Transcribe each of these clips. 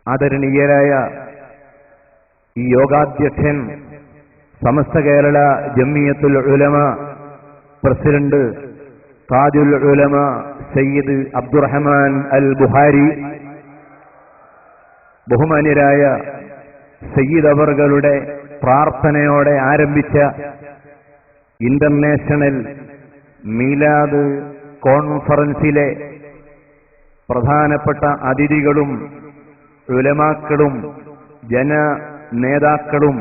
ആദരണീയരായ ഈ യോഗാധ്യക്ഷൻ സമസ്ത കേരള ജംഇയ്യത്തുൽ ഉലമ പ്രസിഡന്റ് താജുൽ ഉലമ സയ്യിദ് അബ്ദുറഹ്മാൻ അൽ ബുഹാരി, ബഹുമാന്യരായ സയ്യിദ് അവറുകളുടെ പ്രാർത്ഥനയോടെ ആരംഭിച്ച ഇന്റർനാഷണൽ മീലാദ് കോൺഫറൻസിലെ പ്രധാനപ്പെട്ട അതിഥികളും ഉലമാക്കളും ജനനേതാക്കളും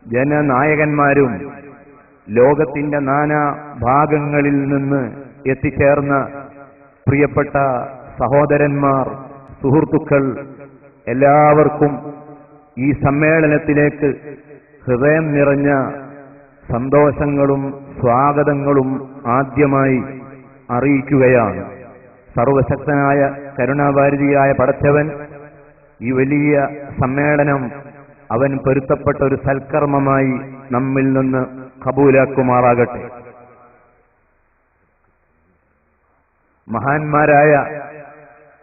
ജനനായകന്മാരും ലോകത്തിന്റെ നാനാ ഭാഗങ്ങളിൽ നിന്ന് എത്തിച്ചേർന്ന പ്രിയപ്പെട്ട സഹോദരന്മാർ, സുഹൃത്തുക്കൾ, എല്ലാവർക്കും ഈ സമ്മേളനത്തിലേക്ക് ഹൃദയം നിറഞ്ഞ സന്തോഷങ്ങളും സ്വാഗതങ്ങളും ആദ്യമായി അറിയിക്കുകയാണ്. സർവശക്തനായ കരുണാഭാരതിയായ പടച്ചവൻ ഈ വലിയ സമ്മേളനം അവൻ പൊരുത്തപ്പെട്ട ഒരു സൽക്കർമ്മമായി നമ്മിൽ നിന്ന് കബൂലാക്കുമാറാകട്ടെ. മഹാന്മാരായ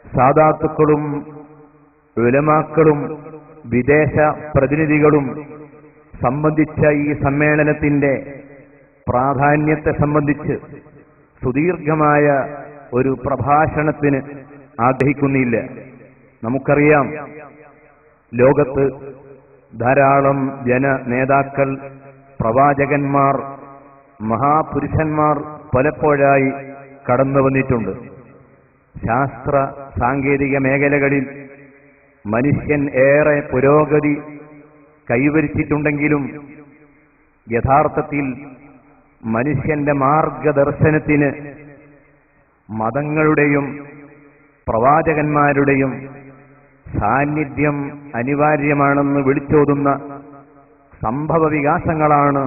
സാദാത്തുക്കളും ഉലമാക്കളും വിദേശ പ്രതിനിധികളും സംബന്ധിച്ച ഈ സമ്മേളനത്തിന്റെ പ്രാധാന്യത്തെ സംബന്ധിച്ച് സുദീർഘമായ ഒരു പ്രഭാഷണത്തിന് ആഗ്രഹിക്കുന്നില്ല. നമുക്കറിയാം, ലോകത്ത് ധാരാളം ജനനേതാക്കൾ, പ്രവാചകന്മാർ, മഹാപുരുഷന്മാർ പലപ്പോഴായി കടന്നു വന്നിട്ടുണ്ട്. ശാസ്ത്ര സാങ്കേതിക മേഖലകളിൽ മനുഷ്യൻ ഏറെ പുരോഗതി കൈവരിച്ചിട്ടുണ്ടെങ്കിലും യഥാർത്ഥത്തിൽ മനുഷ്യന്റെ മാർഗദർശനത്തിന് മതങ്ങളുടെയും പ്രവാചകന്മാരുടെയും സാന്നിധ്യം അനിവാര്യമാണെന്ന് വിളിച്ചോതുന്ന സംഭവ വികാസങ്ങളാണ്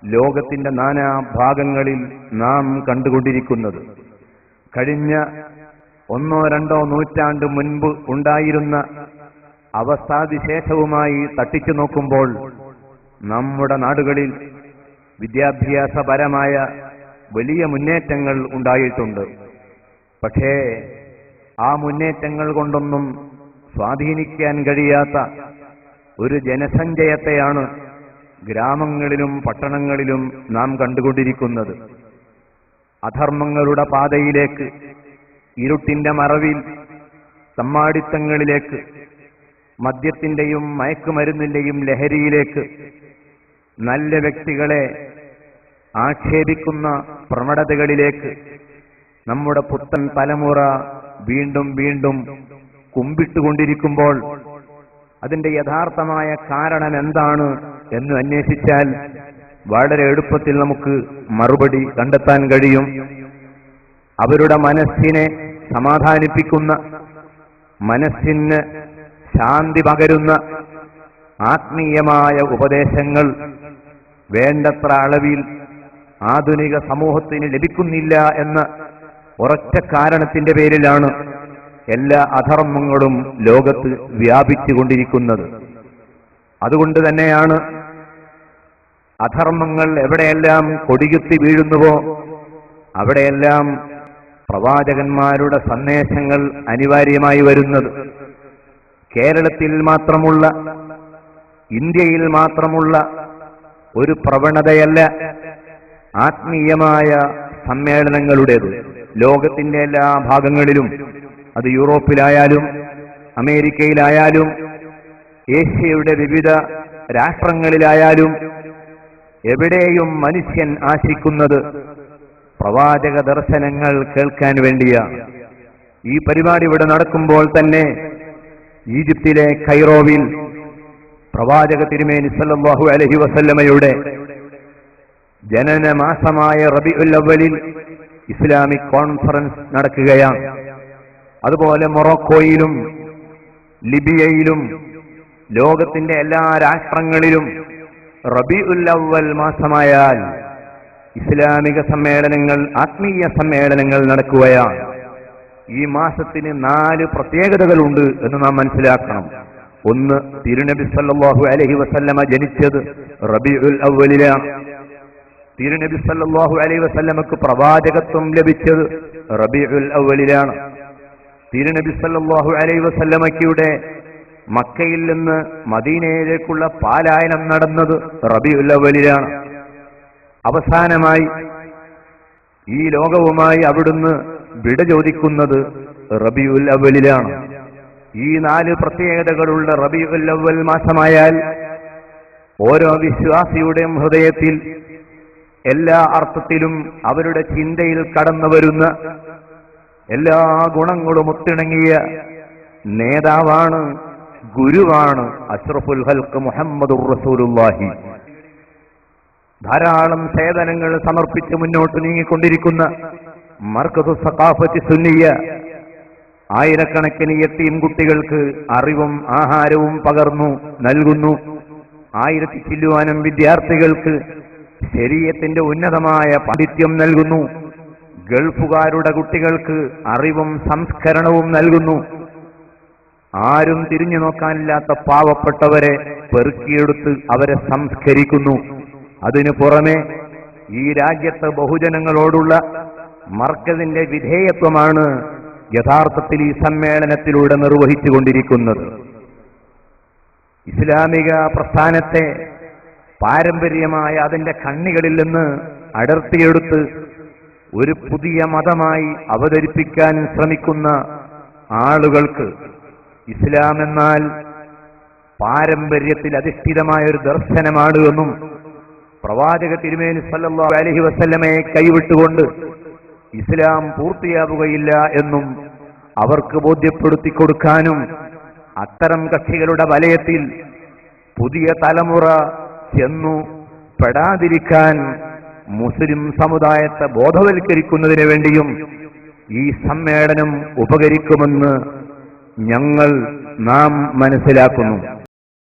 ലോകത്തിന്റെ നാനാഭാഗങ്ങളിൽ നാം കണ്ടുകൊണ്ടിരിക്കുന്നത്. കഴിഞ്ഞ 1-2 നൂറ്റാണ്ട് മുൻപ് ഉണ്ടായിരുന്ന അവസ്ഥാവിശേഷവുമായി തട്ടിച്ചു നോക്കുമ്പോൾ നമ്മുടെ നാടുകളിൽ വിദ്യാഭ്യാസപരമായ വലിയ മുന്നേറ്റങ്ങൾ ഉണ്ടായിട്ടുണ്ട്. പക്ഷേ ആ മുന്നേറ്റങ്ങൾ കൊണ്ടൊന്നും സ്വാധീനിക്കാൻ കഴിയാത്ത ഒരു ജനസഞ്ചയത്തെയാണ് ഗ്രാമങ്ങളിലും പട്ടണങ്ങളിലും നാം കണ്ടുകൊണ്ടിരിക്കുന്നത്. അധർമ്മങ്ങളുടെ പാതയിലേക്ക്, ഇരുട്ടിന്റെ മറവിൽ തമ്മാടിത്തങ്ങളിലേക്ക്, മദ്യത്തിന്റെയും മയക്കുമരുന്നിന്റെയും ലഹരിയിലേക്ക്, നല്ല വ്യക്തികളെ ആക്ഷേപിക്കുന്ന പ്രവണതകളിലേക്ക് നമ്മുടെ പുത്തൻ തലമുറ വീണ്ടും വീണ്ടും കുമ്പിട്ടുകൊണ്ടിരിക്കുമ്പോൾ അതിന്റെ യഥാർത്ഥമായ കാരണം എന്താണ് എന്ന് അന്വേഷിച്ചാൽ വളരെ എളുപ്പത്തിൽ നമുക്ക് മറുപടി കണ്ടെത്താൻ കഴിയും. അവരുടെ മനസ്സിനെ സമാധാനിപ്പിക്കുന്ന, മനസ്സിന് ശാന്തി പകരുന്ന ആത്മീയമായ ഉപദേശങ്ങൾ വേണ്ടത്ര അളവിൽ ആധുനിക സമൂഹത്തിന് ലഭിക്കുന്നില്ല എന്ന ഒരൊറ്റ കാരണത്തിന്റെ പേരിലാണ് എല്ലാ അധർമ്മങ്ങളും ലോകത്ത് വ്യാപിച്ചുകൊണ്ടിരിക്കുന്നത്. അതുകൊണ്ട് തന്നെയാണ് അധർമ്മങ്ങൾ എവിടെയെല്ലാം കൊടികുത്തി വീഴുന്നുവോ അവിടെയെല്ലാം പ്രവാചകന്മാരുടെ സന്ദേശങ്ങൾ അനിവാര്യമായി വരുന്നത്. കേരളത്തിൽ മാത്രമുള്ള, ഇന്ത്യയിൽ മാത്രമുള്ള ഒരു പ്രവണതയല്ല ആത്മീയമായ സമ്മേളനങ്ങളുടേത്. ലോകത്തിന്റെ എല്ലാ ഭാഗങ്ങളിലും, അത് യൂറോപ്പിലായാലും അമേരിക്കയിലായാലും ഏഷ്യയുടെ വിവിധ രാഷ്ട്രങ്ങളിലായാലും എവിടെയും മനുഷ്യൻ ആശിക്കുന്നത് പ്രവാചക ദർശനങ്ങൾ കേൾക്കാൻ വേണ്ടിയാണ്. ഈ പരിപാടി ഇവിടെ നടക്കുമ്പോൾ തന്നെ ഈജിപ്തിലെ കൈറോവിൽ പ്രവാചക തിരുമേനി സല്ലല്ലാഹു അലൈഹി വസല്ലമയുടെ ജനനമാസമായ റബീഉൽ അവ്വലിൽ ഇസ്ലാമിക് കോൺഫറൻസ് നടക്കുകയാണ്. അതുപോലെ മൊറോക്കോയിലും ലിബിയയിലും ലോകത്തിന്റെ എല്ലാ രാഷ്ട്രങ്ങളിലും റബീഉൽ അവ്വൽ മാസമായാൽ ഇസ്ലാമിക സമ്മേളനങ്ങൾ, ആത്മീയ സമ്മേളനങ്ങൾ നടക്കുകയാണ്. ഈ മാസത്തിന് 4 പ്രത്യേകതകളുണ്ട് എന്ന് നാം മനസ്സിലാക്കണം. ഒന്ന്, തിരുനബി സല്ലല്ലാഹു അലൈഹി വസല്ലമ ജനിച്ചത് റബീഉൽ അവ്വലിലാണ്. തിരുനബി സല്ലല്ലാഹു അലൈഹി വസല്ലമക്ക് പ്രവാചകത്വം ലഭിച്ചത് റബീഉൽ അവ്വലിലാണ്. തിരുനബി സല്ലല്ലാഹു അലൈഹി വസല്ലമയുടെ മക്കയിൽ നിന്ന് മദീനയിലേക്കുള്ള പാലായനം നടന്നത് റബീഉൽ അവ്വലിലാണ്. അവസാനമായി ഈ ലോകവുമായി അവിടുന്ന് വിട ചോദിക്കുന്നത് റബീഉൽ അവ്വലിലാണ്. ഈ 4 പ്രത്യേകതകളുള്ള റബീഉൽ അവ്വൽ മാസമായാൽ ഓരോ വിശ്വാസിയുടെയും ഹൃദയത്തിൽ എല്ലാ അർത്ഥത്തിലും അവരുടെ ചിന്തയിൽ കടന്നു വരുന്ന എല്ലാ ഗുണങ്ങളും ഒത്തിണങ്ങിയ നേതാവാണ്, ഗുരുവാണ് അഷ്റഫുൽ ഖൽഖ് മുഹമ്മദുർ റസൂലുള്ളാഹി. ധാരാളം സേവനങ്ങൾ സമർപ്പിച്ച് മുന്നോട്ട് നീങ്ങിക്കൊണ്ടിരിക്കുന്ന മർകദു സഖാഫത്തി സുന്നിയ ആയിരക്കണക്കിന് യതീം കുട്ടികൾക്ക് അറിവും ആഹാരവും പകർന്നു നൽകുന്നു. 1000 ചില്ലുവാനും വിദ്യാർത്ഥികൾക്ക് ശരീഅത്തിന്റെ ഉന്നതമായ പാണ്ഡിത്യം നൽകുന്നു. ഗൾഫുകാരുടെ കുട്ടികൾക്ക് അറിവും സംസ്കരണവും നൽകുന്നു. ആരും തിരിഞ്ഞു നോക്കാനില്ലാത്ത പാവപ്പെട്ടവരെ പെറുക്കിയെടുത്ത് അവരെ സംസ്കരിക്കുന്നു. അതിനു പുറമെ ഈ രാജ്യത്തെ ബഹുജനങ്ങളോടുള്ള മർക്കസിന്റെ വിധേയത്വമാണ് യഥാർത്ഥത്തിൽ ഈ സമ്മേളനത്തിലൂടെ നിർവഹിച്ചുകൊണ്ടിരിക്കുന്നത്. ഇസ്ലാമിക പ്രസ്ഥാനത്തെ പാരമ്പര്യമായ അതിന്റെ കണ്ണികളിൽ നിന്ന് അടർത്തിയെടുത്ത് ഒരു പുതിയ മതമായി അവതരിപ്പിക്കാൻ ശ്രമിക്കുന്ന ആളുകൾക്ക് ഇസ്ലാം എന്നാൽ പാരമ്പര്യത്തിൽ അധിഷ്ഠിതമായ ഒരു ദർശനമാണ് എന്നും പ്രവാചക തിരുമേനി സല്ലല്ലാഹു അലൈഹി വസല്ലമയെ കൈവിട്ടുകൊണ്ട് ഇസ്ലാം പൂർത്തിയാവുകയില്ല എന്നും അവർക്ക് ബോധ്യപ്പെടുത്തി കൊടുക്കാനും അത്തരം കക്ഷികളുടെ വലയത്തിൽ പുതിയ തലമുറ ചെന്നു പെടാതിരിക്കാൻ മുസ്ലിം സമുദായത്തെ ബോധവൽക്കരിക്കുന്നതിന് വേണ്ടിയും ഈ സമ്മേളനം ഉപകരിക്കുമെന്ന് നാം മനസ്സിലാക്കുന്നു.